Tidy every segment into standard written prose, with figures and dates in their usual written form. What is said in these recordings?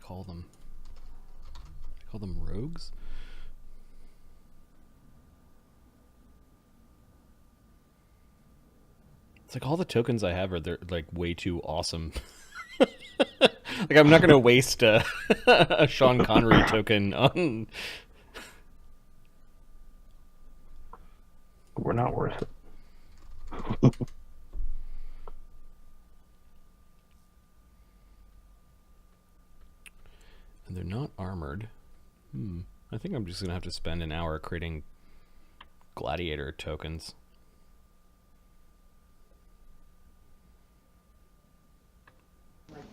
call them? I call them rogues? It's like all the tokens I have they're like way too awesome. Like I'm not gonna waste a Sean Connery token on. We're not worth it. And they're not armored. I think I'm just gonna have to spend an hour creating gladiator tokens.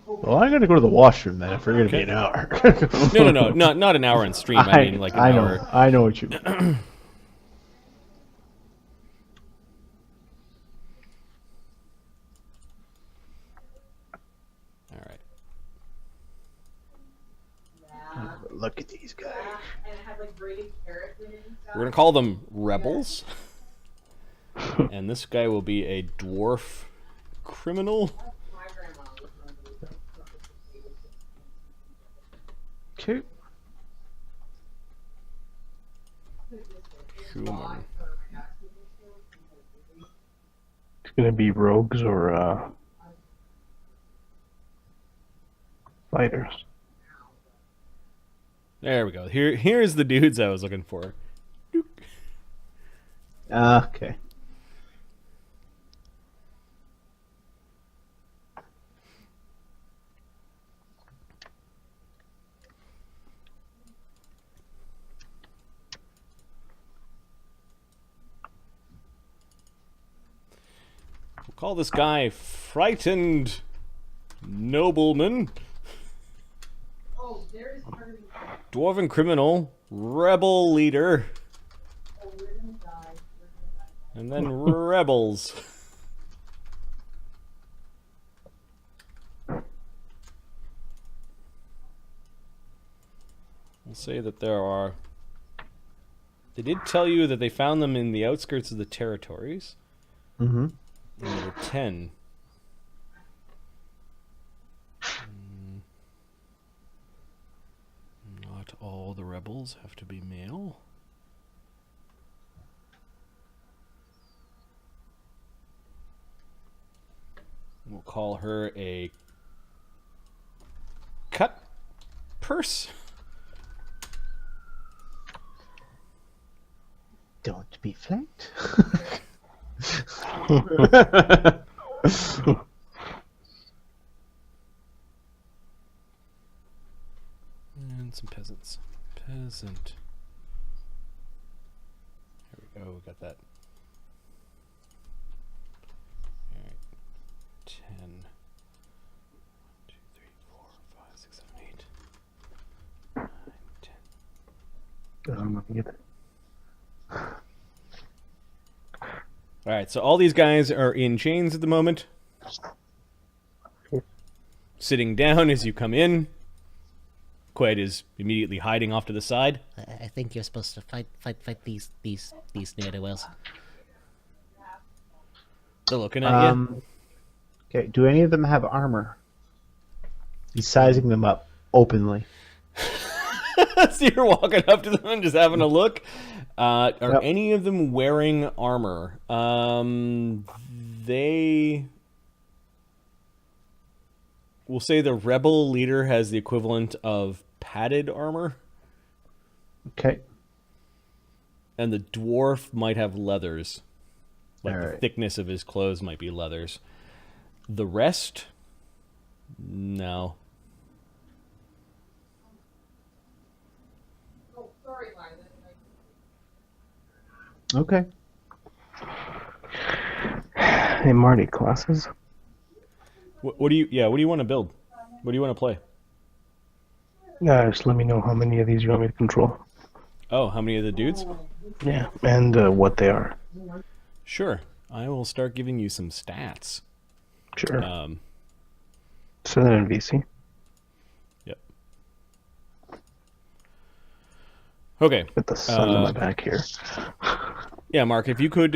Well, I'm gonna go to the washroom then. If we're gonna be an hour. No, not an hour in stream. I mean, like an hour. I know what you mean. All right. Look at these guys. We're gonna call them rebels, and this guy will be a dwarf criminal. Okay. Human. It's gonna be rogues or fighters. There we go. Here's the dudes I was looking for. Okay. We'll call this guy Frightened Nobleman. Dwarven criminal, rebel leader, and then rebels. We'll say that there are... They did tell you that they found them in the outskirts of the territories. Mm-hmm. And there were 10. Not all the rebels have to be male. We'll call her a cut purse. Don't be flanked. And some peasants. Peasant. Here we go, we got that. Alright. 10. 1, 2, 3, 4, 5, 6, 7, 8. 9, 10. I'm gonna get it. Alright, so all these guys are in chains at the moment. Sitting down as you come in. Qued is immediately hiding off to the side. I think you're supposed to fight these ne'er-do-wells. They're looking at you. Okay, do any of them have armor? He's sizing them up openly. So you're walking up to them and just having a look. Are Yep. any of them wearing armor? They... We'll say the rebel leader has the equivalent of padded armor. Okay. And the dwarf might have leathers. Like the Alright. thickness of his clothes might be leathers. The rest? No. Okay. Hey, Marty, classes? What do you want to build? What do you want to play? Just let me know how many of these you want me to control. Oh, how many of the dudes? Yeah, and what they are. Sure. I will start giving you some stats. Sure. Um, Send that in VC. Yep. Okay. Get the sun on my back here. Yeah, Mark, if you could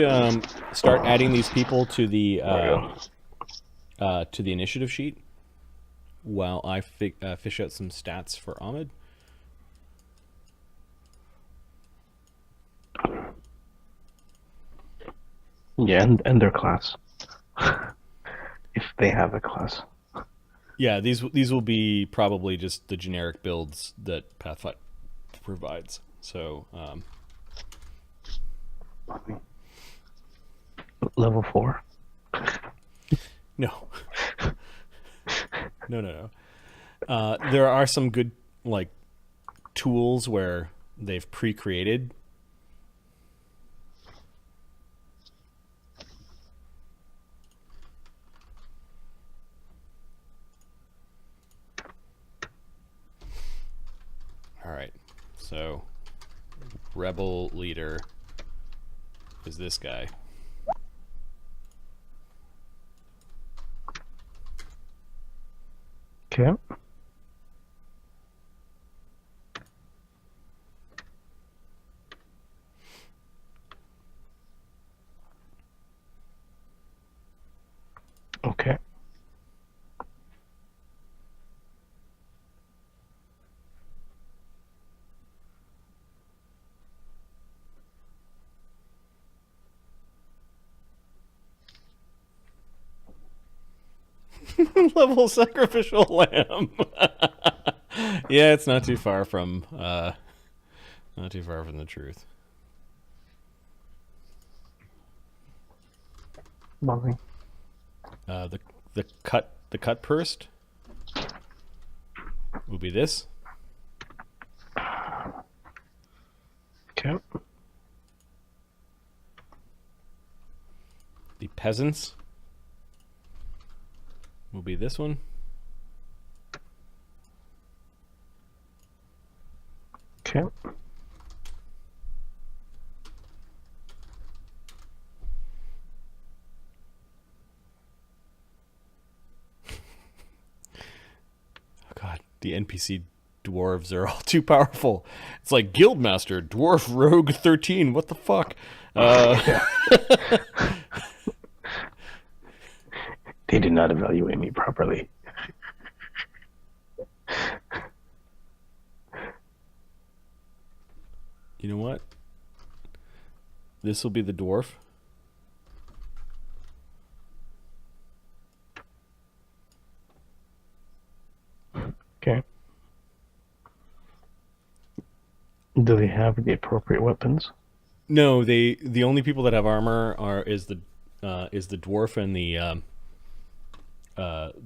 start adding these people to the There we to the initiative sheet, while I fish out some stats for Ahmed. Yeah, and their class. If they have a class. Yeah, these will be probably just the generic builds that Pathfinder provides. So, Level 4. no, no. There are some good like tools where they've pre-created. All right, so rebel leader is this guy. Okay. Okay. Level sacrificial lamb. Yeah, it's not too far from the truth. Lovely. The cut pursed will be this. Okay. The peasants will be this one. Okay. Oh god, the NPC dwarves are all too powerful. It's like Guildmaster, Dwarf Rogue 13. What the fuck? They did not evaluate me properly. You know what? This will be the dwarf. Okay. Do they have the appropriate weapons? No, the only people that have armor is the dwarf and the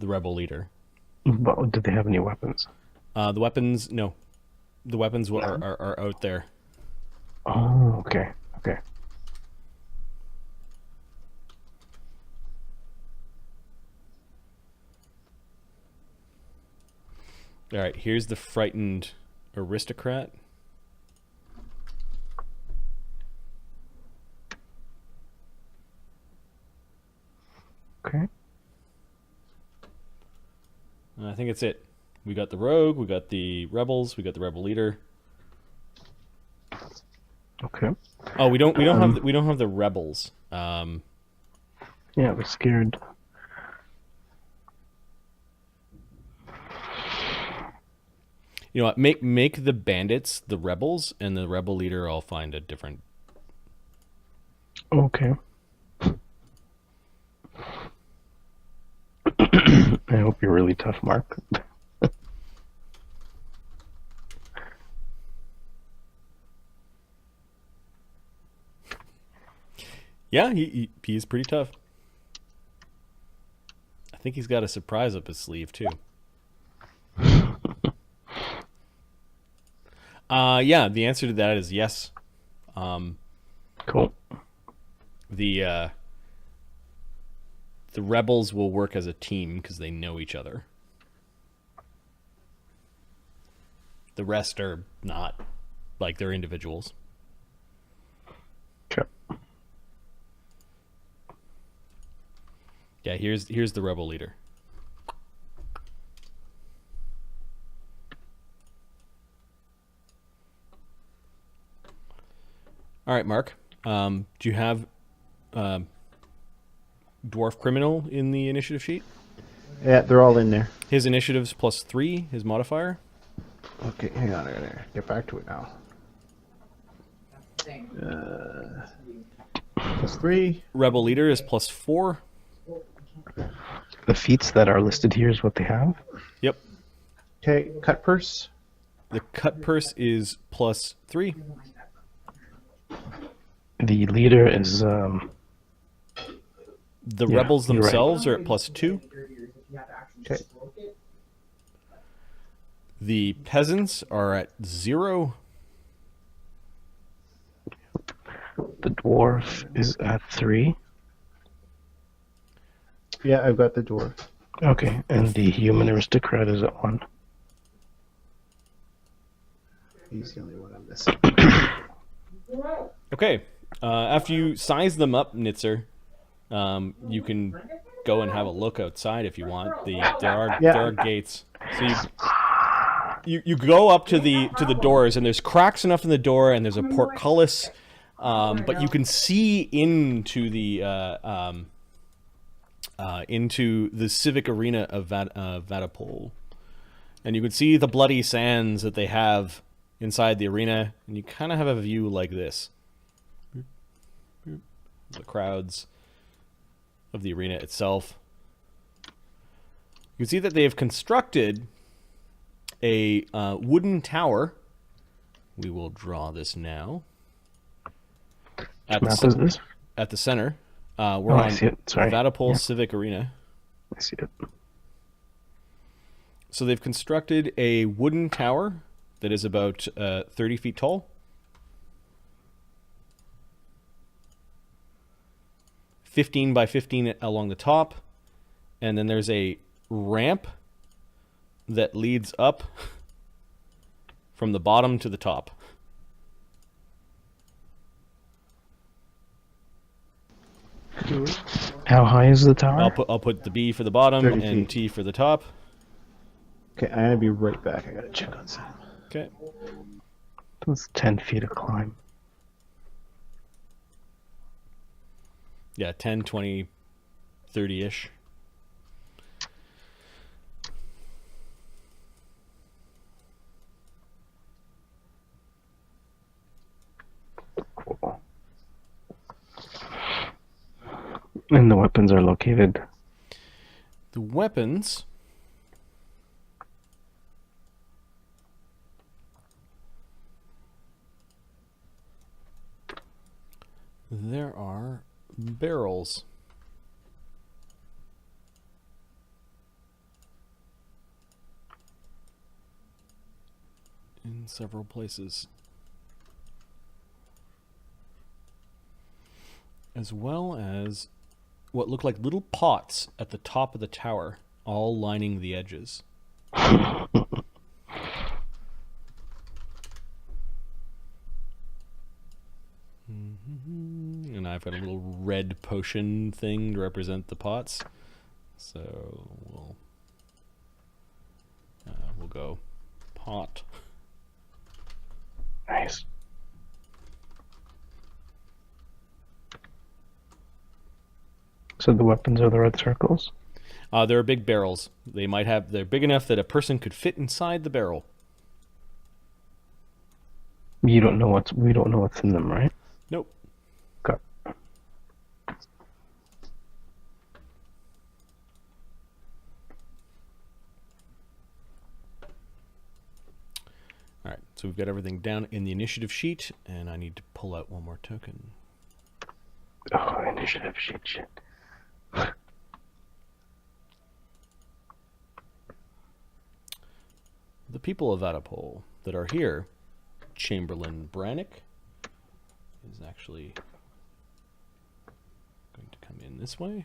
rebel leader. But do they have any weapons? The weapons, no. The weapons are out there. Oh, okay. Okay. All right, here's the frightened aristocrat. Okay. And I think it's it. We got the rogue, we got the rebels, we got the rebel leader. Okay. Oh, we don't have the rebels. Yeah, I was scared. You know what? Make the bandits the rebels, and the rebel leader. I'll find a different. Okay. I hope you're really tough, Mark. Yeah, he is pretty tough. I think he's got a surprise up his sleeve too. Yeah, the answer to that is yes. Cool. The rebels will work as a team because they know each other. The rest are not, like they're individuals. Okay. Yeah, here's the rebel leader. All right, Mark. Do you have dwarf criminal in the initiative sheet? Yeah, they're all in there. His initiative's +3, his modifier. Okay, hang on. I gotta get back to it now. +3. Rebel leader is +4. The feats that are listed here is what they have. Yep. Okay, cut purse. The cut purse is +3. The leader is The Yeah, rebels you're right. themselves are at +2. Okay. The peasants are at 0. the dwarf is at 3. Yeah, I've got the dwarf. Okay, and the human aristocrat is at 1. He's the only one I'm missing. Okay. After you size them up, Neidzer, you can go and have a look outside if you want. There are gates. So you go up to the doors, and there's cracks enough in the door, and there's a portcullis, but you can see into the civic arena of Vaddapol, and you can see the bloody sands that they have inside the arena, and you kind of have a view like this. The crowds of the arena itself. You can see that they have constructed a wooden tower. We will draw this now. Which map is this? At the center. We're I on see it. Sorry. Vaddapol Civic Arena. I see it. So they've constructed a wooden tower that is about 30 feet tall. 15 by 15 along the top. And then there's a ramp that leads up from the bottom to the top. How high is the tower? I'll put the B for the bottom 30 and feet. T for the top. Okay, I'm gonna be right back. I gotta check on something. Okay. That's 10 feet of climb. Yeah, 10, 20, 30-ish. Cool. And the weapons are located. The weapons... There are barrels. In several places. As well as what look like little pots at the top of the tower, all lining the edges. And I've got a little red potion thing to represent the pots. So we'll go pot. Nice. So the weapons are the red circles? They're big barrels. They're big enough that a person could fit inside the barrel. We don't know what's in them, right? Nope. Got Alright, so we've got everything down in the initiative sheet, and I need to pull out one more token. Oh, initiative shit. The people of Vaddapol that are here, Chamberlain Brannick is actually going to come in this way.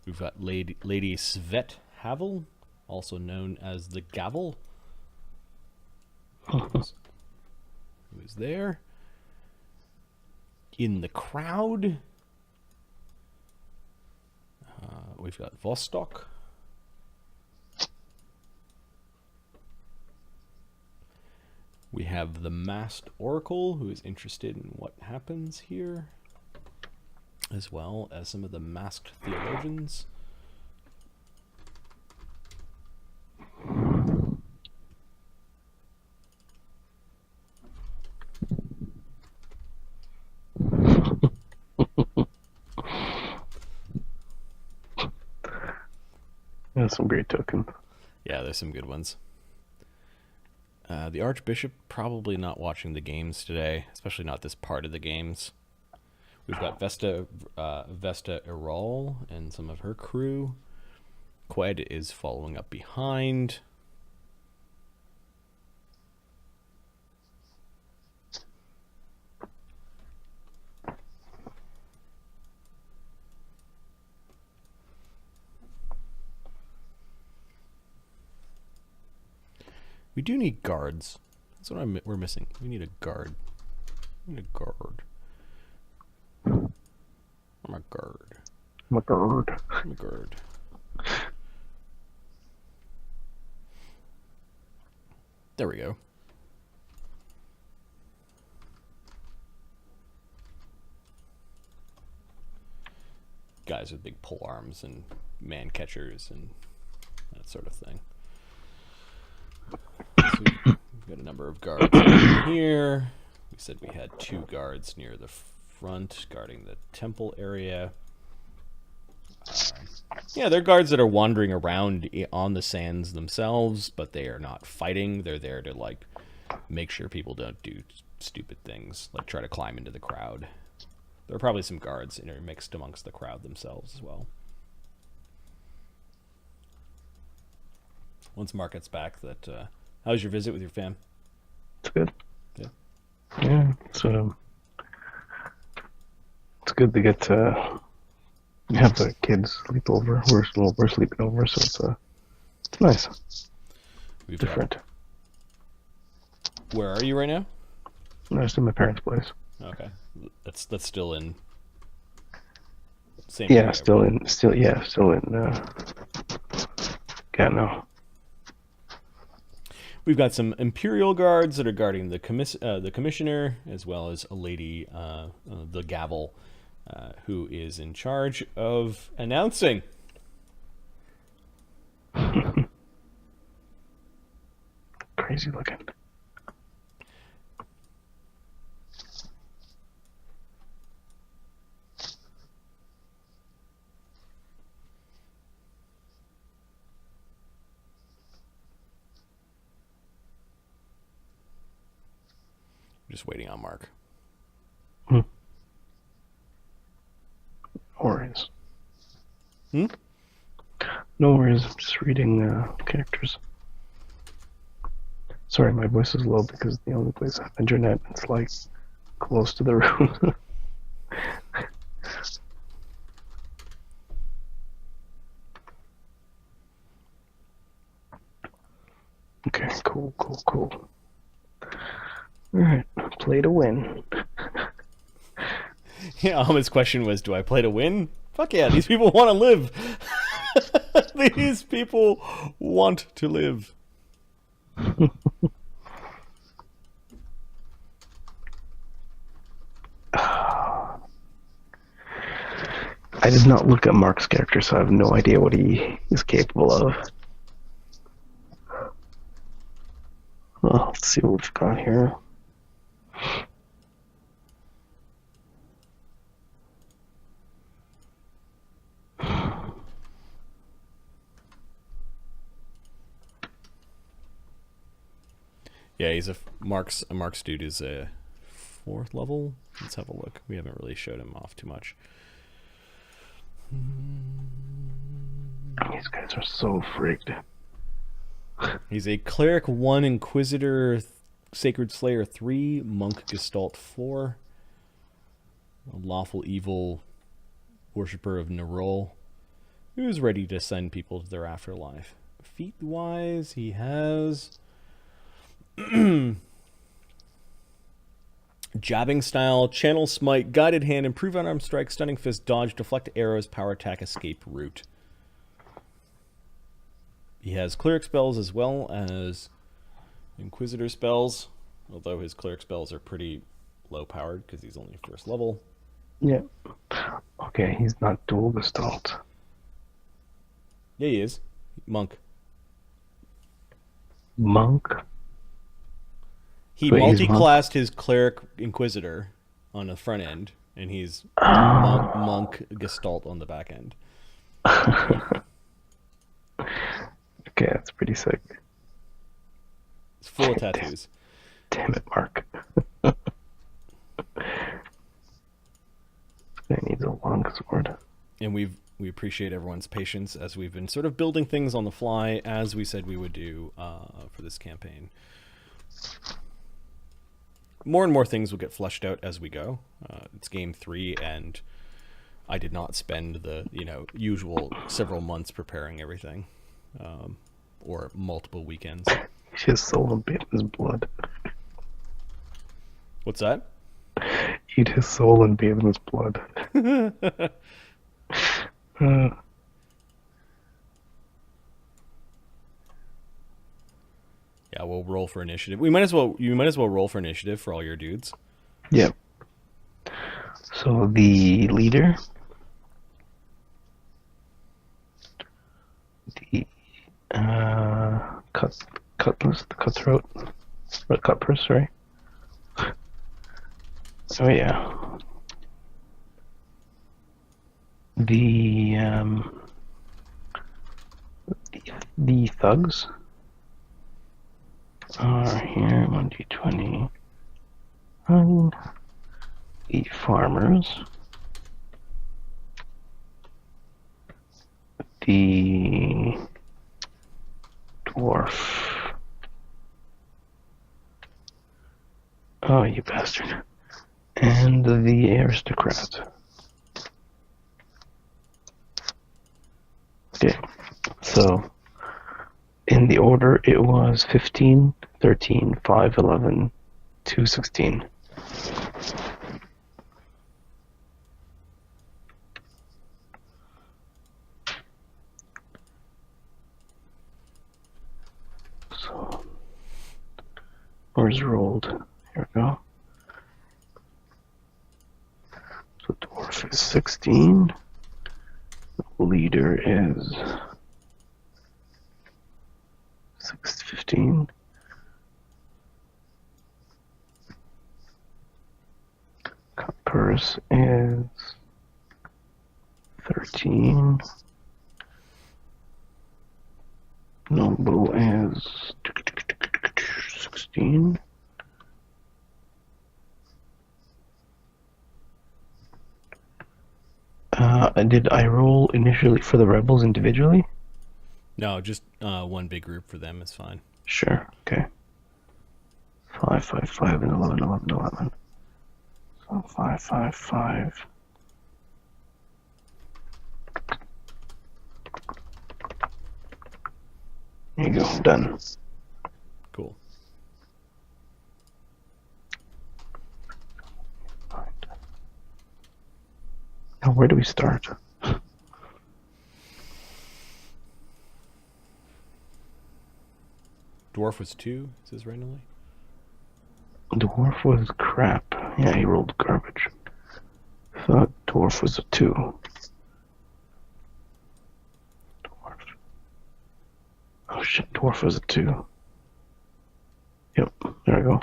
We've got Lady Svet Havel, also known as the Gavel, who is there. In the crowd, we've got Vostok. We have the Masked Oracle, who is interested in what happens here, as well as some of the masked theologians. That's some great tokens. Yeah, there's some good ones. The Archbishop probably not watching the games today, especially not this part of the games. We've got Vesta Erol and some of her crew. Qued is following up behind. We do need guards. That's what we're missing. We need a guard. We need a guard. I'm a guard. I'm a guard. I'm a guard. There we go. Guys with big pole arms and man catchers and that sort of thing. So we've got a number of guards here. We said we had 2 guards near the front guarding the temple area. Yeah, they're guards that are wandering around on the sands themselves, but they are not fighting. They're there to, like, make sure people don't do stupid things, like try to climb into the crowd. There are probably some guards intermixed amongst the crowd themselves as well. Once Mark gets back, how was your visit with your fam? It's good. Yeah. Yeah. So it's good to get to have the kids sleep over. We're sleeping over, so it's nice. We've Different. Where are you right now? I'm just in my parents' place. Okay, that's still in. Same. Yeah, area, still right? in. Gatineau. We've got some Imperial guards that are guarding the commissioner, as well as a lady, the gavel, who is in charge of announcing. Crazy looking. Just waiting on Mark. No worries. No worries. I'm just reading characters. Sorry, my voice is low because the only place I have internet is like close to the room. Okay, cool. Alright, play to win. Yeah, Ahmed's question was, do I play to win? Fuck yeah, these people want to live. These people want to live. I did not look at Mark's character, so I have no idea what he is capable of. Well, let's see what we've got here. Yeah, he's a Mark's dude is a 4th level. Let's have a look. We haven't really showed him off too much. These guys are so frigged. He's a cleric 1, inquisitor, sacred slayer 3, monk gestalt 4, a lawful evil worshipper of Nerol, who's ready to send people to their afterlife. Feat wise, he has jabbing style, channel smite, guided hand, improve unarmed strike, stunning fist, dodge, deflect arrows, power attack, escape route. He has cleric spells as well as inquisitor spells, although his cleric spells are pretty low powered because he's only 1st level. Yeah. Okay, he's not dual gestalt. Yeah, he is. Monk. Monk? He But he's multi-classed his cleric inquisitor on the front end, and he's monk gestalt on the back end. Okay, that's pretty sick. It's full of tattoos. Damn it, Mark. This guy needs a long sword. And we appreciate everyone's patience as we've been sort of building things on the fly as we said we would do for this campaign. More and more things will get fleshed out as we go. It's game 3, and I did not spend the usual several months preparing everything, or multiple weekends. He's just soul and bathe in his blood. What's that? Eat his soul and bathe in his blood. Yeah, we'll roll for initiative. You might as well roll for initiative for all your dudes. Yep. So the leader, the cutthroat, or cutpurse, sorry. Oh yeah. The thugs are here. 1d20. The farmers. The dwarf. Oh, you bastard. And the aristocrat. Okay, so in the order it was 15, 13, 5, 11, 2, 16. So, where's rolled? Here we go. So dwarf is 16. Leader is 15. Cutpurse is 13. Noble is 16. Did I roll initially for the rebels individually? No, just one big group for them is fine. Sure, okay. 5, 5, 5, and 11, 11, 11. So 5, 5, 5. There you go, done. Cool. Now, where do we start? Dwarf was 2, it says randomly. Dwarf was crap. Yeah, he rolled garbage. Thought dwarf was a 2. Dwarf. Oh shit, dwarf was a 2. Yep, there we go.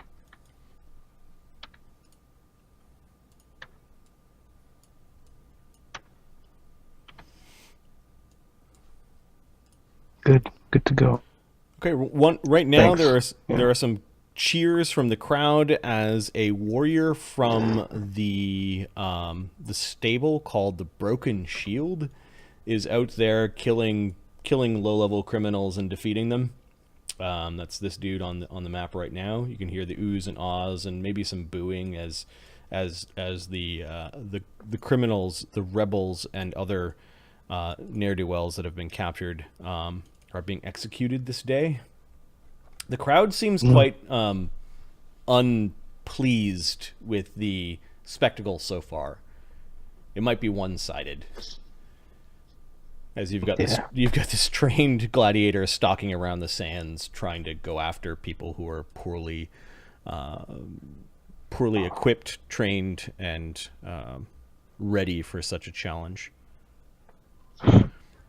Good to go. Okay, right now Thanks. there are some cheers from the crowd as a warrior from the stable called the Broken Shield is out there killing low-level criminals and defeating them. That's this dude on the map right now. You can hear the oohs and ahs and maybe some booing as the criminals, the rebels, and other ne'er-do-wells that have been captured are being executed this day. The crowd seems quite unpleased with the spectacle so far. It might be one-sided, as you've got this trained gladiator stalking around the sands, trying to go after people who are poorly equipped, trained, and ready for such a challenge.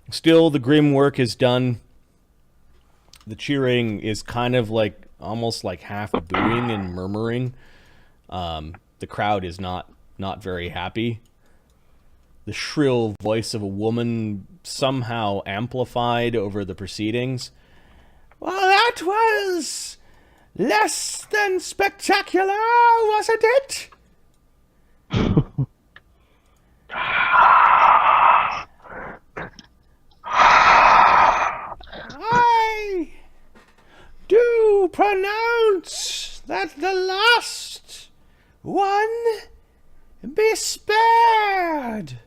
Still, the grim work is done. The cheering is kind of like almost like half booing and murmuring. The crowd is not very happy. The shrill voice of a woman, somehow amplified over the proceedings, That was less than spectacular, wasn't it? I do pronounce that the last one be spared.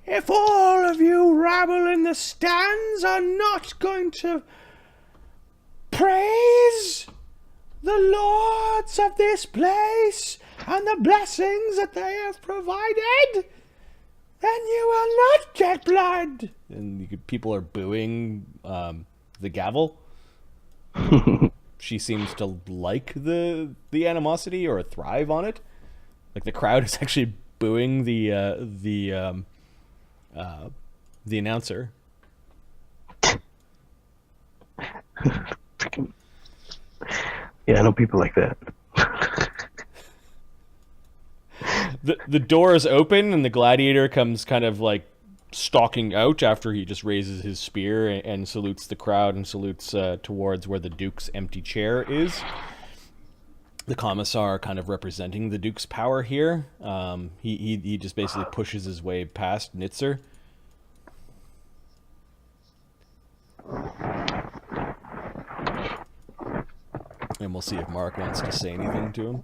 If all of you rabble in the stands are not going to praise the lords of this place and the blessings that they have provided, then you will not get blood. And people are booing the gavel. She seems to like the animosity or thrive on it. Like the crowd is actually booing the announcer. Yeah, I know people like that. The door is open and the gladiator comes kind of like stalking out after he just raises his spear and salutes the crowd and salutes towards where the Duke's empty chair is. The commissar kind of representing the Duke's power here. He just basically pushes his way past Neidzer. And we'll see if Mark wants to say anything to him.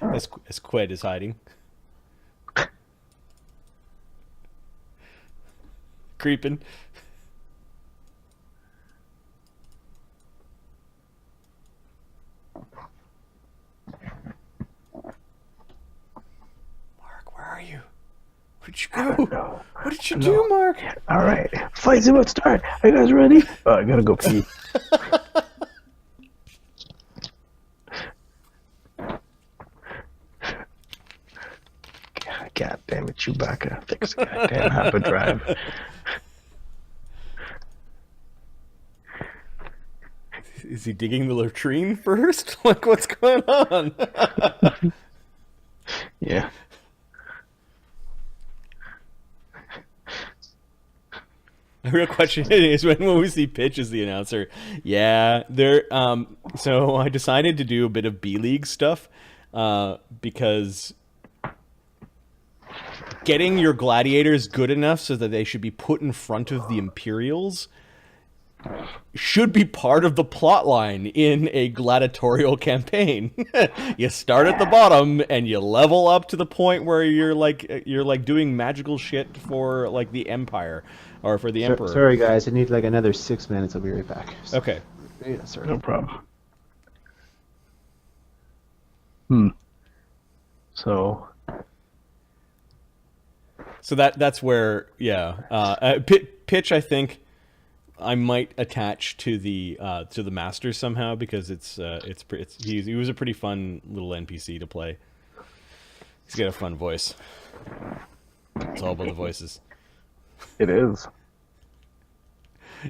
As Qued is hiding. Creeping. Mark, where are you? Where did you go? What did you do, Mark? All right, fight's about to start. Are you guys ready? Oh, I gotta go pee. God damn it, Chewbacca. Fix the goddamn hyperdrive. Is he digging the latrine first? Like, what's going on? Yeah. The real question is, when will we see Pitch as the announcer? Yeah, there. So I decided to do a bit of B-League stuff because getting your gladiators good enough so that they should be put in front of the Imperials should be part of the plot line in a gladiatorial campaign. You start at the bottom and you level up to the point where you're like doing magical shit for like the Empire or for the Emperor. Sorry guys, I need like another 6 minutes. I'll be right back. Okay. Yeah, sorry. No problem. So that's where, yeah. Pitch, I think I might attach to the master somehow because he was a pretty fun little NPC to play. He's got a fun voice. It's all about the voices. It is.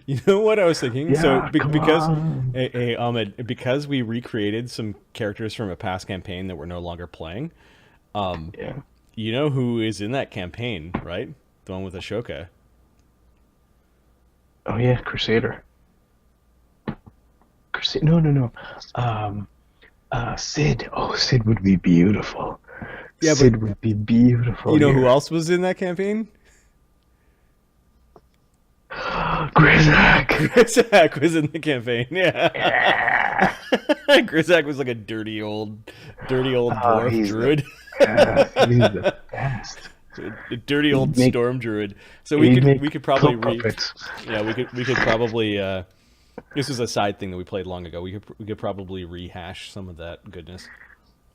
You know what I was thinking? Yeah, So because on. hey Ahmed, because we recreated some characters from a past campaign that we're no longer playing. Yeah. You know who is in that campaign, right? The one with Ashoka. Oh yeah, Crusader. No. Sid. Oh, Sid would be beautiful. Yeah, Sid would be beautiful. You know here. who else was in that campaign? Grizak. Grizak was in the campaign. Yeah. Grizak was like a dirty old dwarf druid. He's the best. A dirty old storm druid. So we could probably we could probably this is a side thing that we played long ago. We could probably rehash some of that goodness.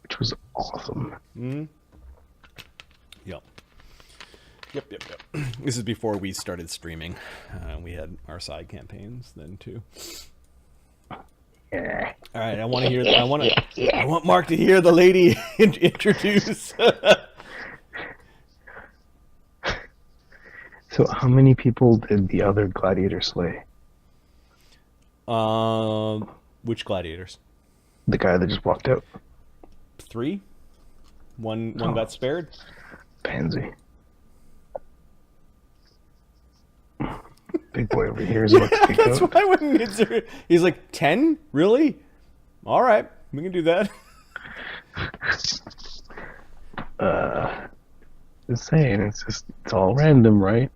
Which was awesome. Mm-hmm. Yep. This is before we started streaming. We had our side campaigns then too. Yeah. All right, I want Mark to hear the lady introduce. So how many people did the other gladiator slay? Which gladiators? The guy that just walked out. 3. One got spared. Pansy. big boy over here is about to kick That's out. why when Neidzer, he's like 10, really? All right, we can do that. Just saying, it's all random, right?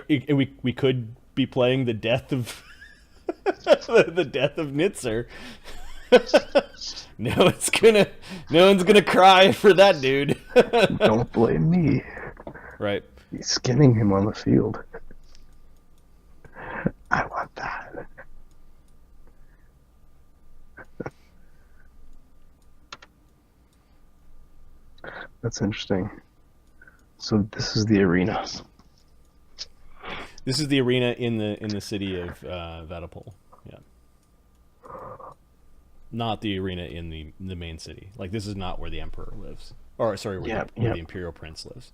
We could be playing the death of the death of Neidzer. No one's gonna cry for that dude. Don't blame me. Right. He's skinning him on the field. I want that. That's interesting. So this is the arena. This is the arena in the city of Vaddapol. Yeah. Not the arena in the main city. Like, this is not where the emperor lives. Or sorry, where the imperial prince lives.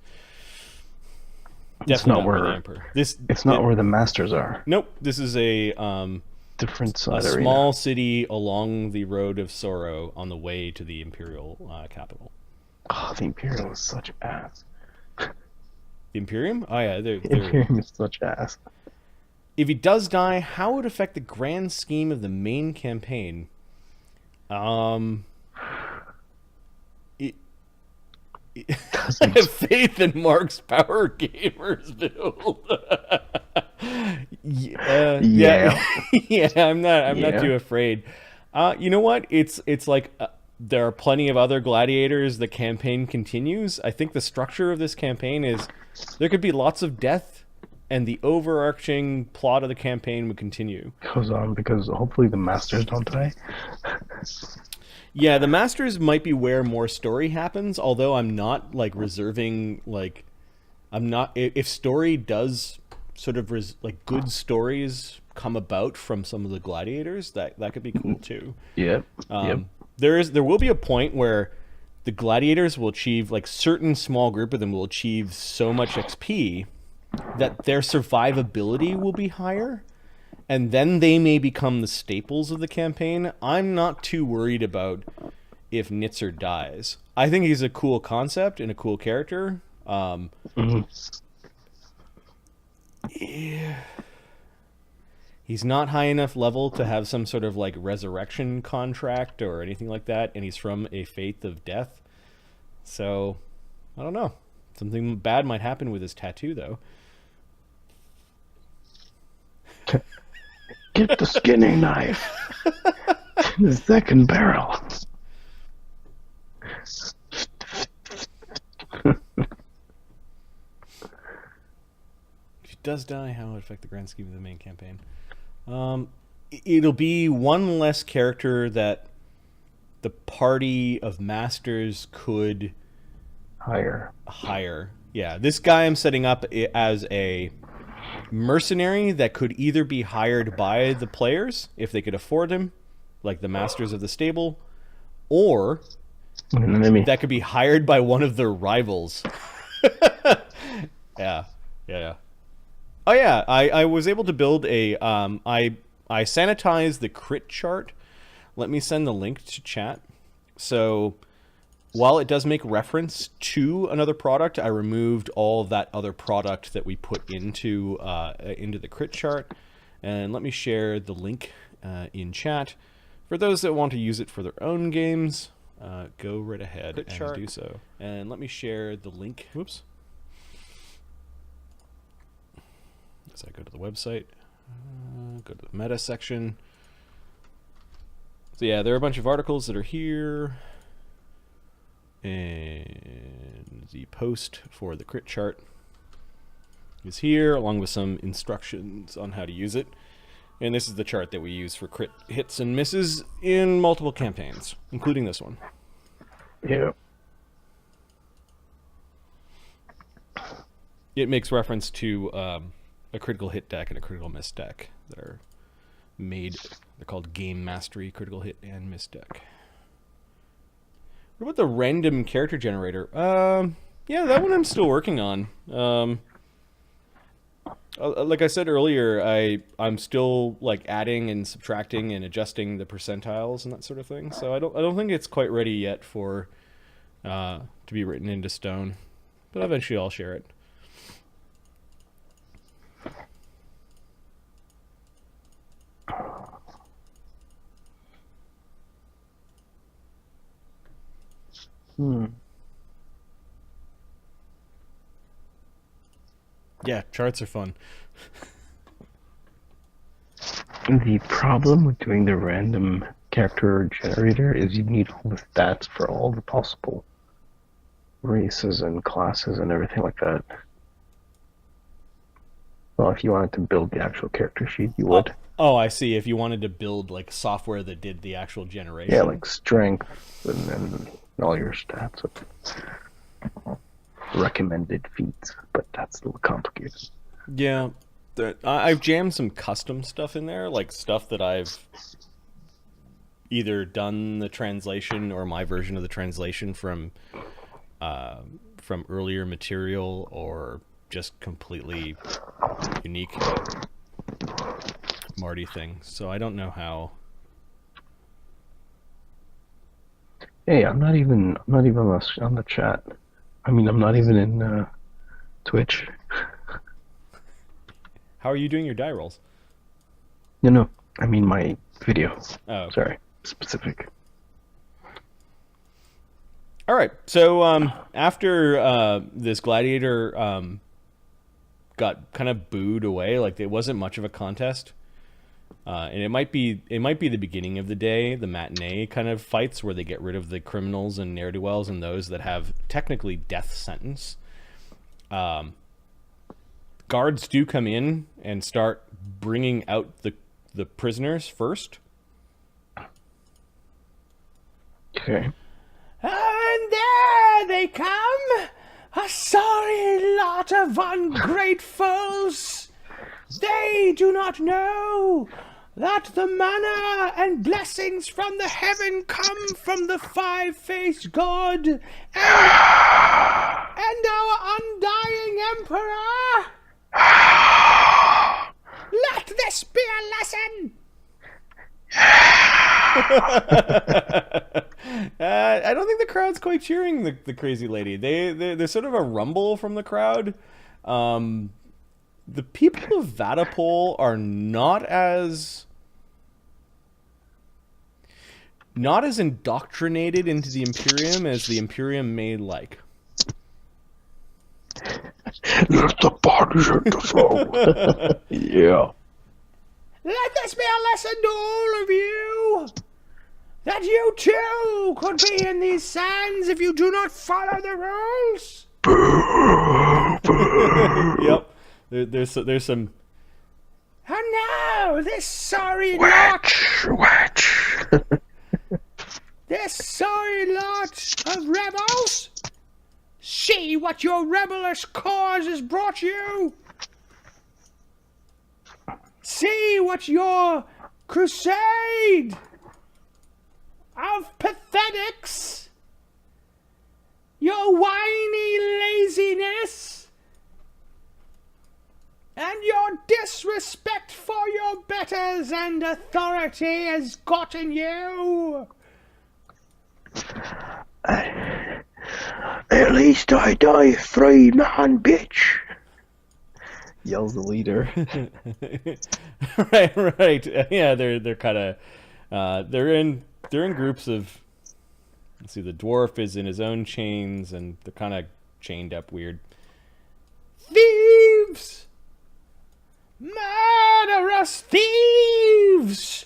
It's not where where the emperor. It's not where the masters are. Nope. This is a Different side a arena. small city along the road of sorrow on the way to the imperial capital. Oh, the Imperial is such ass. The Imperium? Oh yeah, they're Imperium is such ass. If he does die, how would it affect the grand scheme of the main campaign? I have faith in Mark's Power Gamers build. Yeah, I'm not too afraid. You know what? It's like there are plenty of other gladiators. The campaign continues. I think the structure of this campaign is there could be lots of death, and the overarching plot of the campaign would continue. Goes on because hopefully the masters don't die. Yeah, the Masters might be where more story happens, although I'm not, like, reserving, like, I'm not, if story does sort of, like, good stories come about from some of the gladiators, that could be cool, too. Yep. There will be a point where the gladiators will achieve, like, certain small group of them will achieve so much XP that their survivability will be higher. And then they may become the staples of the campaign. I'm not too worried about if Neidzer dies. I think he's a cool concept and a cool character. Yeah. He's not high enough level to have some sort of like resurrection contract or anything like that, and he's from a faith of death. So, I don't know. Something bad might happen with his tattoo, though. Get the skinning knife. The second barrel. If he does die, how will it affect the grand scheme of the main campaign? It'll be one less character that the party of masters could hire. Yeah, this guy I'm setting up as a mercenary that could either be hired by the players if they could afford him, like the masters of the stable, or that could be hired by one of their rivals. Yeah. Oh yeah, I was able to build a I sanitized the crit chart. Let me send the link to chat. So while it does make reference to another product, I removed all of that other product that we put into the crit chart. And let me share the link in chat. For those that want to use it for their own games, go right ahead and do so. And let me share the link. Whoops. As I go to the website, go to the meta section. So yeah, there are a bunch of articles that are here. And the post for the crit chart is here, along with some instructions on how to use it. And this is the chart that we use for crit hits and misses in multiple campaigns, including this one. Yeah. It makes reference to a critical hit deck and a critical miss deck that are made. They're called Game Mastery Critical Hit and Miss deck. What about the random character generator? Yeah, that one I'm still working on. Like I said earlier, I'm still like adding and subtracting and adjusting the percentiles and that sort of thing. So I don't think it's quite ready yet for to be written into stone. But eventually I'll share it. Yeah, charts are fun. The problem with doing the random character generator is you need all the stats for all the possible races and classes and everything like that. Well, if you wanted to build the actual character sheet, you would. Oh, I see. If you wanted to build like software that did the actual generation. Yeah, like strength and then all your stats with recommended feats, but that's a little complicated. Yeah. I've jammed some custom stuff in there, like stuff that I've either done the translation or my version of the translation from earlier material, or just completely unique Marty things. So I don't know how. Hey, I'm not even on the chat. I mean, I'm not even in Twitch. How are you doing your die rolls? No, I mean my video. Oh, sorry, specific. All right. So after this gladiator got kind of booed away, like it wasn't much of a contest, and it might be the beginning of the day, the matinee kind of fights where they get rid of the criminals and ne'er-do-wells and those that have technically death sentence. Guards do come in and start bringing out the prisoners first. Okay. And there they come, a sorry lot of ungratefuls. They do not know that the manna and blessings from the heaven come from the five-faced God and our undying emperor. Let this be a lesson. I don't think the crowd's quite cheering the crazy lady. There's sort of a rumble from the crowd. The people of Vaddapol are not as indoctrinated into the Imperium as the Imperium may like. Let the bodies hit the floor. Yeah. Let this be a lesson to all of you, that you too could be in these sands if you do not follow the rules. Yep. There's some. And now this sorry lot. This sorry lot of rebels. See what your rebellious cause has brought you. See what your crusade of pathetics, your whiny laziness, and your disrespect for your betters and authority has gotten you. At least I die free, man, bitch. Yells the leader. right. Yeah, they're kind of they're in groups of. Let's see, the dwarf is in his own chains, and they're kind of chained up weird. Thieves, murderous thieves!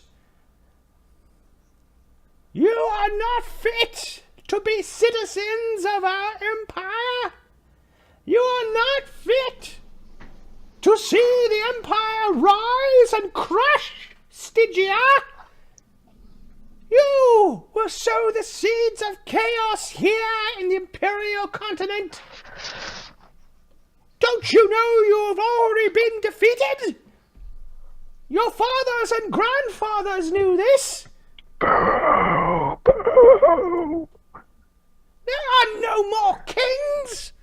You are not fit to be citizens of our empire. You are not fit to see the empire rise and crush Stygia. You will sow the seeds of chaos here in the Imperial continent. Don't you know you have already been defeated? Your fathers and grandfathers knew this. Boo, boo. There are no more kings.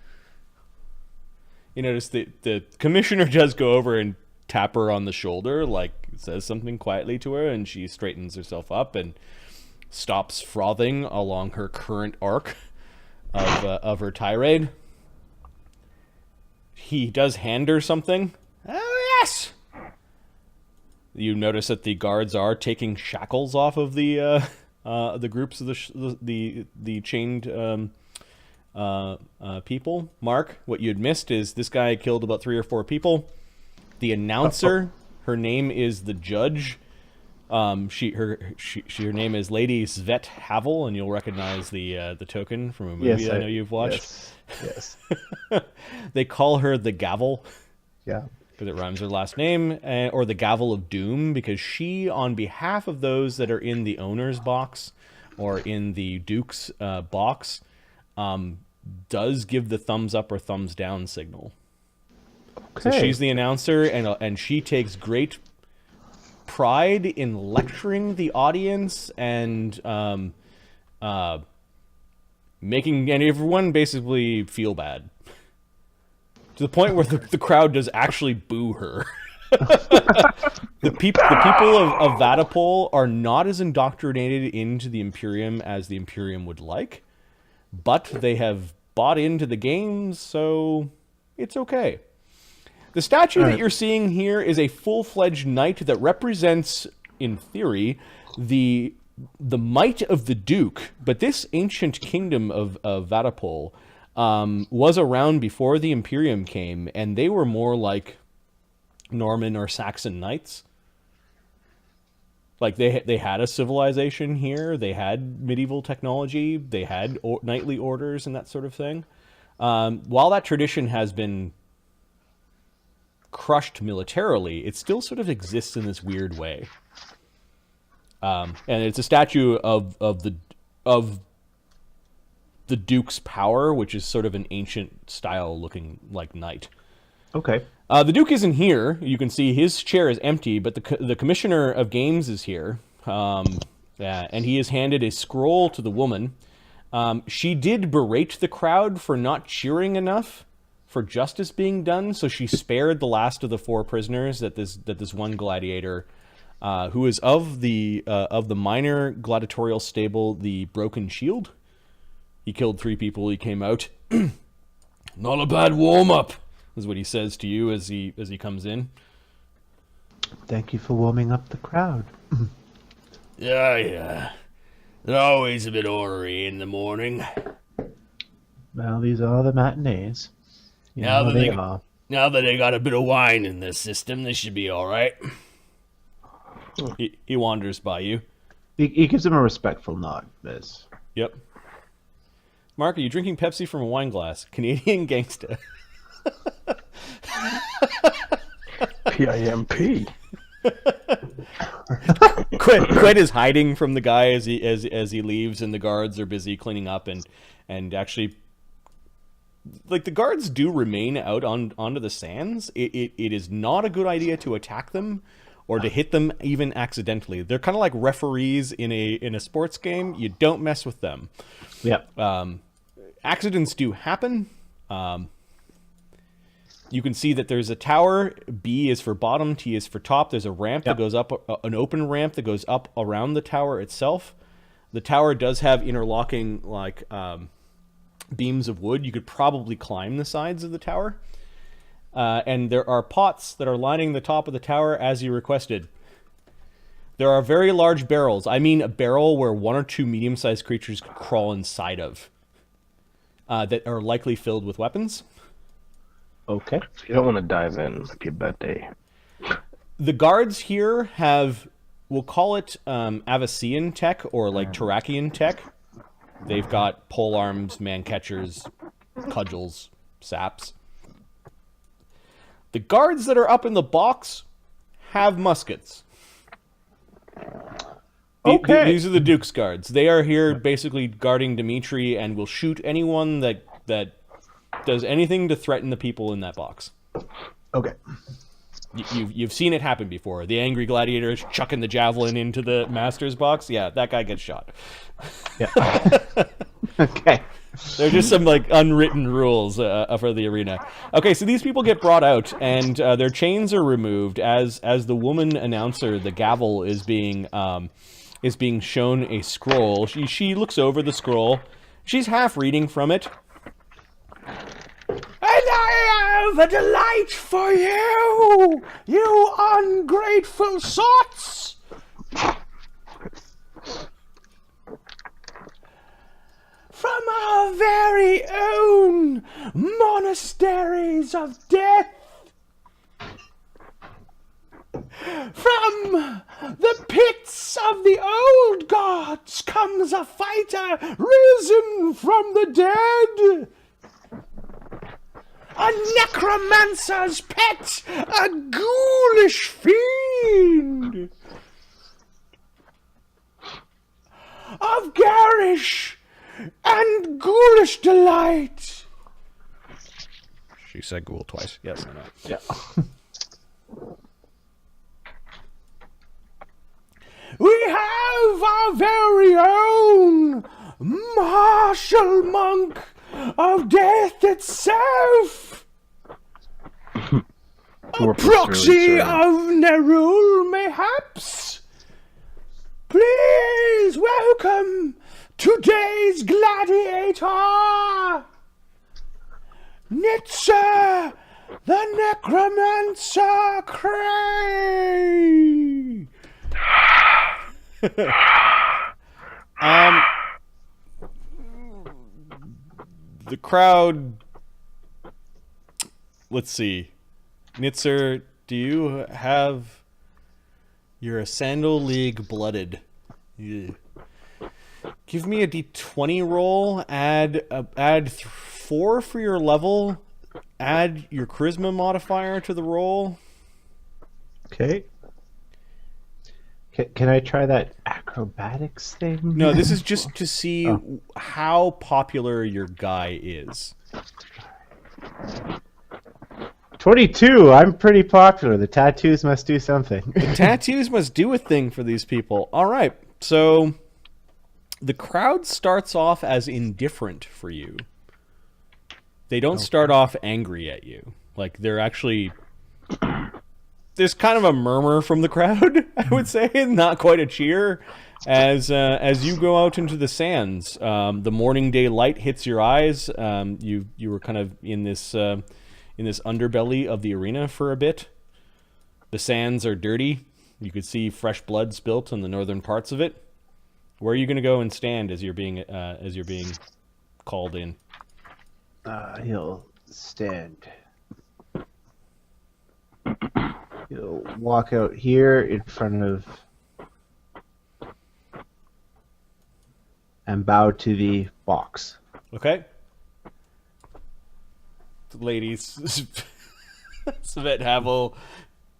You notice the commissioner does go over and tap her on the shoulder, like says something quietly to her, and she straightens herself up and stops frothing along her current arc of her tirade. He does hand her something. Oh, yes! You notice that the guards are taking shackles off of the the groups of the chained people. Mark, what you had missed is this guy killed about 3 or 4 people. The announcer, her name is the judge. Her name is Lady Svet Havel, and you'll recognize the token from a movie I know you've watched. Yes. They call her the Gavel. Yeah. Because it rhymes with her last name, or the Gavel of Doom, because she, on behalf of those that are in the owner's box or in the Duke's box, does give the thumbs up or thumbs down signal. Okay. So she's the announcer, and she takes great pride in lecturing the audience and making everyone basically feel bad. To the point where the crowd does actually boo her. The people of Vaddapol are not as indoctrinated into the Imperium as the Imperium would like, but they have bought into the games, so it's okay. The statue that you're seeing here is a full-fledged knight that represents, in theory, the might of the Duke, but this ancient kingdom of Vaddapol was around before the Imperium came, and they were more like Norman or Saxon knights. Like they had a civilization here, they had medieval technology, they had knightly orders and that sort of thing. While that tradition has been crushed militarily, it still sort of exists in this weird way. And it's a statue of the Duke's power, which is sort of an ancient style looking like knight. Okay. The Duke isn't here. You can see his chair is empty, but the Commissioner of Games is here. And he has handed a scroll to the woman. She did berate the crowd for not cheering enough for justice being done, so she spared the last of the 4 prisoners that this one gladiator, who is of the minor gladiatorial stable, the Broken Shield. He killed 3 people. He came out. Not a bad warm-up, is what he says to you as he comes in. Thank you for warming up the crowd. Yeah. They're always a bit ornery in the morning. Well, these are the matinees. Now that they got a bit of wine in their system, they should be all right. He wanders by you. He gives him a respectful nod, Liz. Yep. Mark, are you drinking Pepsi from a wine glass? Canadian gangsta. PIMP. Quid is hiding from the guy as he leaves, and the guards are busy cleaning up and actually, like, the guards do remain out onto the sands. It is not a good idea to attack them or to hit them even accidentally. They're kind of like referees in a sports game. You don't mess with them. Yep. Accidents do happen. You can see that there's a tower. B is for bottom, T is for top. There's a ramp that goes up, an open ramp that goes up around the tower itself. The tower does have interlocking beams of wood. You could probably climb the sides of the tower. And there are pots that are lining the top of the tower as you requested. There are very large barrels. I mean a barrel where 1 or 2 medium-sized creatures could crawl inside of. That are likely filled with weapons. Okay. If you don't want to dive in, it might be a bad day. The guards here have, we'll call it Avacian tech or like Tarakian tech. They've got pole arms, man catchers, cudgels, saps. The guards that are up in the box have muskets. Okay. These are the Duke's guards. They are here basically guarding Dimitri and will shoot anyone that does anything to threaten the people in that box. Okay. You've seen it happen before. The angry gladiator is chucking the javelin into the master's box. Yeah, that guy gets shot. Yeah. Okay. They're just some like unwritten rules for the arena. Okay, so these people get brought out, and their chains are removed as the woman announcer, the gavel, is being shown a scroll. She looks over the scroll. She's half reading from it. And I have a delight for you, you ungrateful sots. from our very own monasteries of death. From the pits of the old gods comes a fighter risen from the dead. A necromancer's pet, a ghoulish fiend. Of garish and ghoulish delight. She said ghoul twice. Yes, I know. Yeah. We have our very own martial monk of death itself. A proxy of Nerul, mayhaps. Please welcome today's gladiator, Neidzer the Necromancer Creigh. The crowd. Let's see. Neidzer, do you have? You're a Sandal League blooded. Yeah. Give me a d20 roll. Add 4 for your level. Add your charisma modifier to the roll. Okay. Can I try that acrobatics thing? No, this is just to see how popular your guy is. 22. I'm pretty popular. The tattoos must do something. The tattoos must do a thing for these people. All right. So the crowd starts off as indifferent for you. They don't start off angry at you. Like, they're actually... There's kind of a murmur from the crowd, I would say, not quite a cheer. As you go out into the sands, the morning day light hits your eyes. You were kind of in this underbelly of the arena for a bit. The sands are dirty. You could see fresh blood spilt on the northern parts of it. Where are you going to go and stand as you're being called in? He'll stand. He'll walk out here in front of and bow to the box. Okay. The ladies, Svet Havel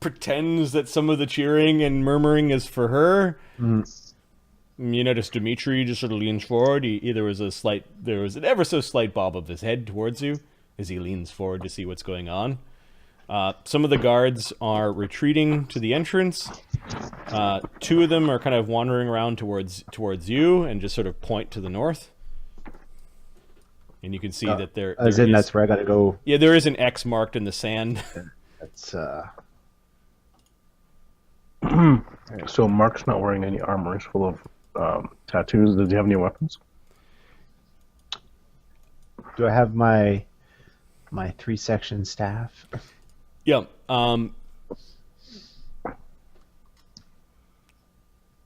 pretends that some of the cheering and murmuring is for her. You notice Dimitri just sort of leans forward. There was an ever so slight bob of his head towards you as he leans forward to see what's going on. Some of the guards are retreating to the entrance. 2 of them are kind of wandering around towards you and just sort of point to the north. And you can see that that's where I gotta go. Yeah, there is an X marked in the sand. That's So Mark's not wearing any armor. He's full of tattoos. Does he have any weapons? Do I have my 3-section staff? Yeah.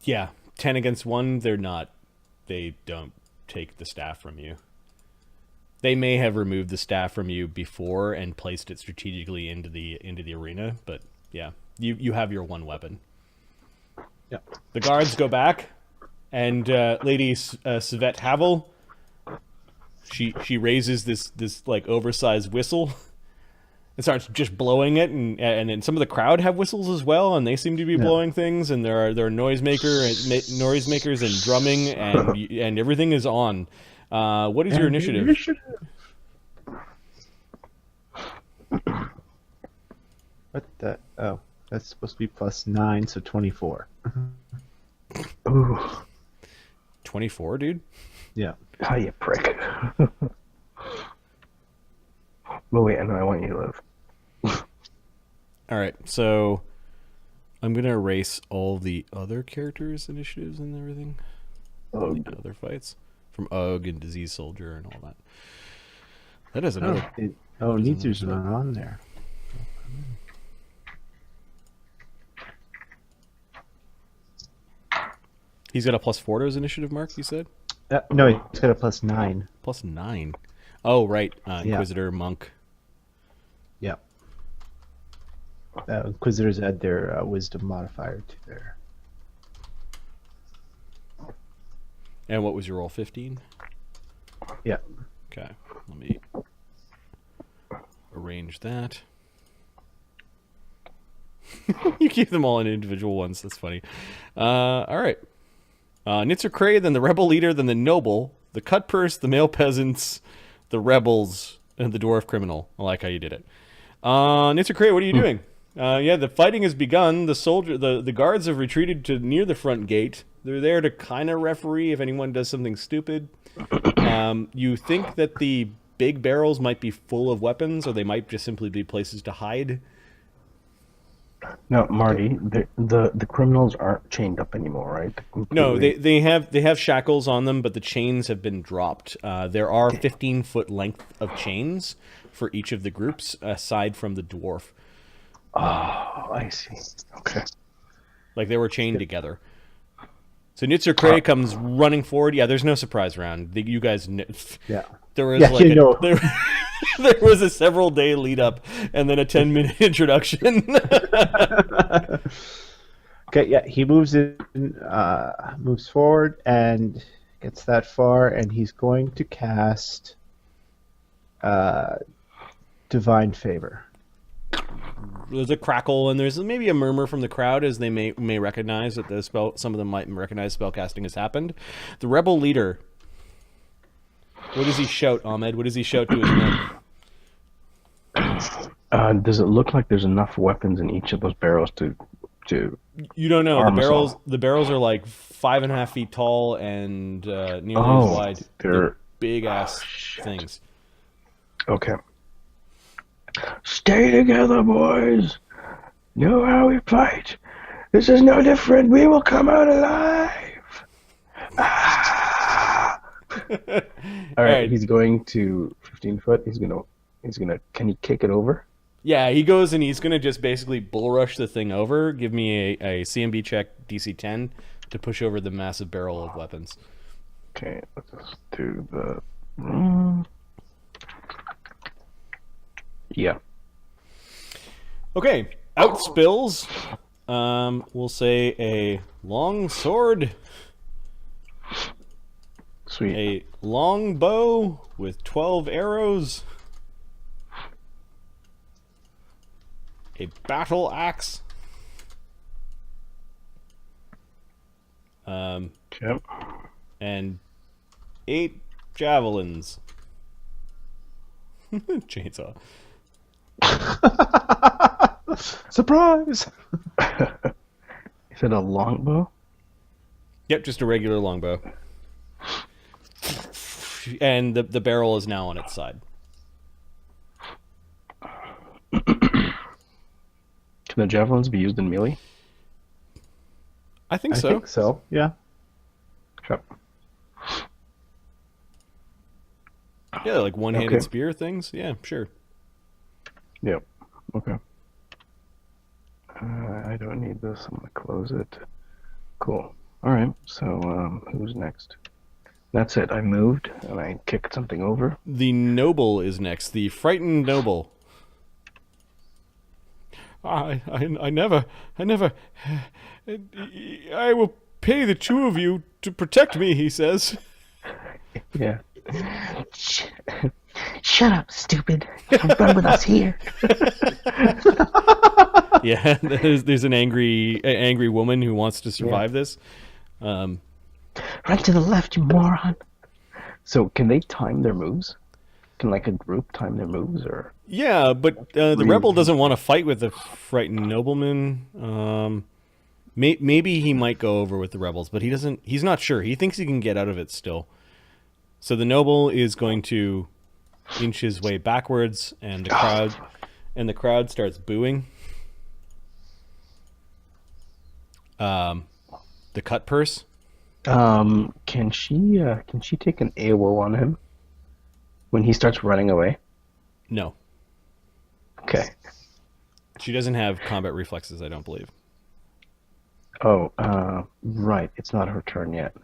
Yeah. 10 against 1. They don't take the staff from you. They may have removed the staff from you before and placed it strategically into the arena, but yeah, you have your one weapon. Yeah. The guards go back, and Lady Svet Havel, she raises this like oversized whistle and starts just blowing it, and then some of the crowd have whistles as well, and they seem to be blowing things, and there are noisemakers and drumming, and everything is on. What is your initiative? What the? Oh, that's supposed to be +9, so 24. Ooh. 24, dude? Yeah. Ah, you prick. Well, wait, I want you to live. Alright, so I'm going to erase all the other characters' initiatives and everything. Oh, the other fights. From UG and Disease Soldier and all that. That is another... Neidzer's not on there. He's got a +4 to his initiative mark, you said? No, he's got a +9. +9. Oh, right. Yeah. Inquisitor, monk. Yeah. Inquisitors add their wisdom modifier to their. And what was your roll? 15? Yeah. Okay. Let me arrange that. You keep them all in individual ones. That's funny. All right. Neidzer Creigh, then the rebel leader, then the noble, the cut purse, the male peasants, the rebels, and the dwarf criminal. I like how you did it. Neidzer Creigh, what are you doing? Yeah, the fighting has begun. The guards have retreated to near the front gate. They're there to kind of referee if anyone does something stupid. You think that the big barrels might be full of weapons, or they might just simply be places to hide. No, Marty, the criminals aren't chained up anymore, right? No, they have shackles on them, but the chains have been dropped. There are 15-foot length of chains for each of the groups, aside from the dwarf. Oh, I see. Okay. Like they were chained together. So Neidzer Creigh comes running forward. Yeah, there's no surprise round. You guys kn- Yeah. There was Yeah, like you know. there was a several day lead up and then a 10-minute introduction. Okay, yeah, he moves moves forward and gets that far, and he's going to cast Divine Favor. There's a crackle and there's maybe a murmur from the crowd as they may recognize that the spell. Some of them might recognize spell casting has happened. The rebel leader. What does he shout, Ahmed? What does he shout to his men? Does it look like there's enough weapons in each of those barrels to You don't know. arm us all? The barrels are like 5.5 feet tall and nearly Oh, as wide. they're big ass shit. things. Okay. Stay together, boys. Know how we fight. This is no different. We will come out alive. Ah! All right, he's going to 15 foot. He's gonna. Can he kick it over? Yeah, he goes and he's gonna just basically bull rush the thing over. Give me a CMB check, DC 10, to push over the massive barrel of weapons. Okay, let's do the. Yeah. Okay, out spills. We'll say a long sword, Sweet. a long bow with 12 arrows, a battle axe, Yep. and 8 javelins. Chainsaw. Surprise! Is it a longbow? Yep, just a regular longbow. And the barrel is now on its side. Can the javelins be used in melee? I think I so. think so, yeah. Sure. Yeah, like one-handed Okay. spear things. Yeah, sure. Yep. Okay. I don't need this. I'm gonna close it. Cool. All right. So who's next? That's it. I moved and I kicked something over. The noble is next. The frightened noble. I never. I will pay the two of you to protect me, he says. Yeah. Shut up, stupid. Come run with us here. Yeah, there's an angry woman who wants to survive this. Run to the left, you moron. So can they time their moves? Can like a group time their moves or? Yeah, but the rebel doesn't want to fight with the frightened nobleman. Maybe he might go over with the rebels, but he doesn't. He's not sure. He thinks he can get out of it still. So the noble is going to inch his way backwards, and the crowd starts booing. The cut purse. Can she take an AOO on him when he starts running away? No, Okay. she doesn't have combat reflexes. I don't believe. Oh, right. It's not her turn yet.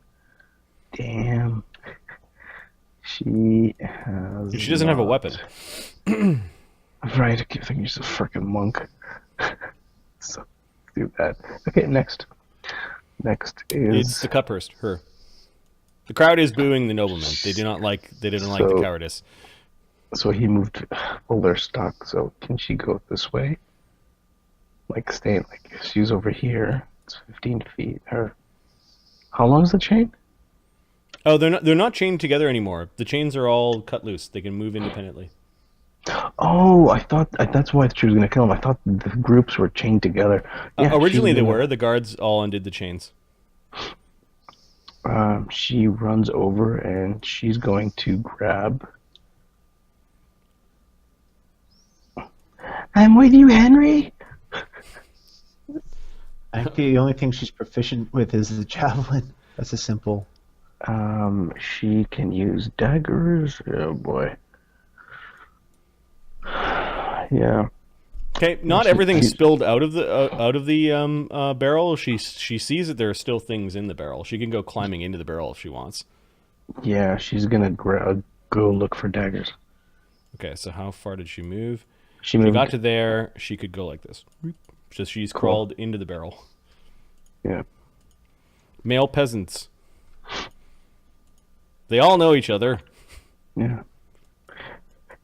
Damn. She has. She doesn't have a weapon. Right, I keep thinking she's a freaking monk. So, do that. Okay, next. Next is. It's the cutpurse, her. The crowd is booing the nobleman. They didn't like the cowardice. So he moved. Well, they're stuck. So can she go this way? Like stay. Like if she's over here, it's 15 feet. Or how long is the chain? Oh, they're not chained together anymore. The chains are all cut loose. They can move independently. Oh, I thought that's why she was gonna kill him. I thought the groups were chained together. Yeah, originally they were. The guards all undid the chains. She runs over and she's going to grab. I'm with you, Henry. I think the only thing she's proficient with is the javelin. That's a simple. She can use daggers. Oh boy. Yeah. Okay, not everything's spilled out of the barrel. She sees that there are still things in the barrel. She can go climbing into the barrel if she wants. Yeah, she's gonna go look for daggers. Okay, so how far did she move? She moved. She got to there. She could go like this. So she's crawled into the barrel. Yeah. Male peasants. They all know each other. Yeah.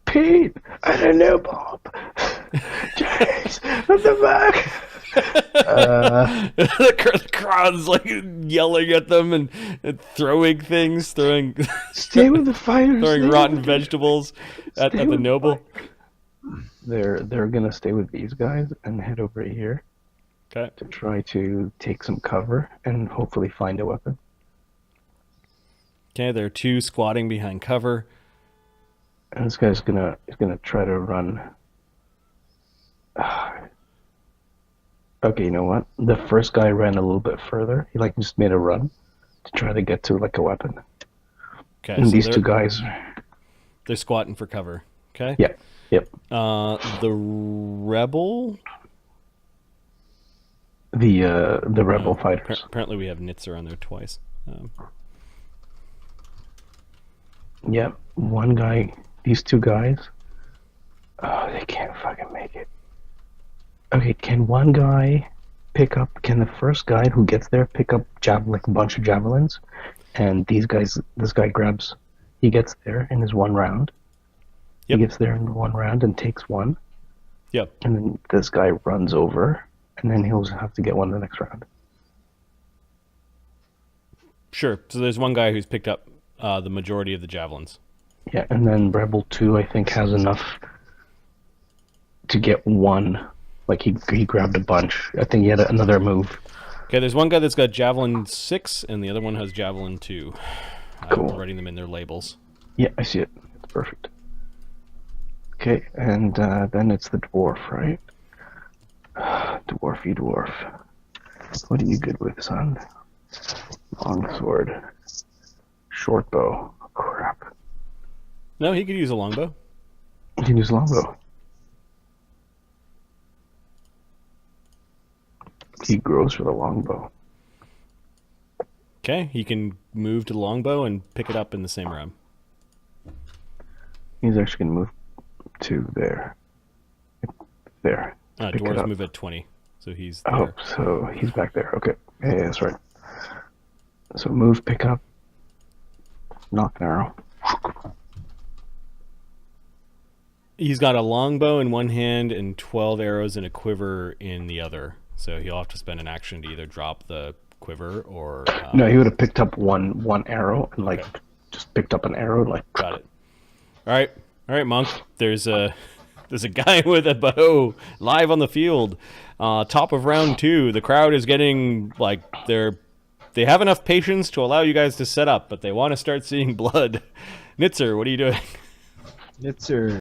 Pete, I don't know, Bob. James, what the fuck? The crowd's like yelling at them and throwing things, Stay with the fighters. throwing rotten vegetables at the noble. They're gonna stay with these guys and head over here. Okay. To try to take some cover and hopefully find a weapon. Okay, there are two squatting behind cover. And this guy's gonna try to run. Okay, you know what? The first guy ran a little bit further. He just made a run to try to get to a weapon. Okay, and so these two guys. They're squatting for cover. Okay. Yeah. Yep. The rebel. The rebel fighters. Apparently, we have Neidzer on there twice. Yeah, one guy. These two guys. Oh, they can't fucking make it. Okay, can one guy pick up? Can the first guy who gets there pick up a bunch of javelins? And these guys, this guy grabs. He gets there in his one round. Yep. He gets there in one round and takes one. Yep. And then this guy runs over, and then he'll have to get one the next round. Sure. So there's one guy who's picked up the majority of the javelins. Yeah, and then Rebel 2, I think, has enough to get one. He grabbed a bunch. I think he had another move. Okay, there's one guy that's got Javelin 6, and the other one has Javelin 2. Cool. I'm writing them in their labels. Yeah, I see it. It's perfect. Okay, and then it's the dwarf, right? Dwarfy dwarf. What are you good with, son? Longsword. Short bow. Oh, crap. No, he could use a longbow. He can use longbow. He grows for the longbow. Okay, he can move to the longbow and pick it up in the same round. He's actually going to move to there. There. Dwarves move at 20, so he's there. Oh, so he's back there. Okay. Yeah, that's right. So move, pick up, knock an arrow. He's got a longbow in one hand and 12 arrows in a quiver in the other. So he'll have to spend an action to either drop the quiver or... No, he would have picked up one arrow and just picked up an arrow. Got it. All right, monk. There's a guy with a bow live on the field. Top of round 2. The crowd is getting they have enough patience to allow you guys to set up, but they want to start seeing blood. Neidzer, what are you doing? Neidzer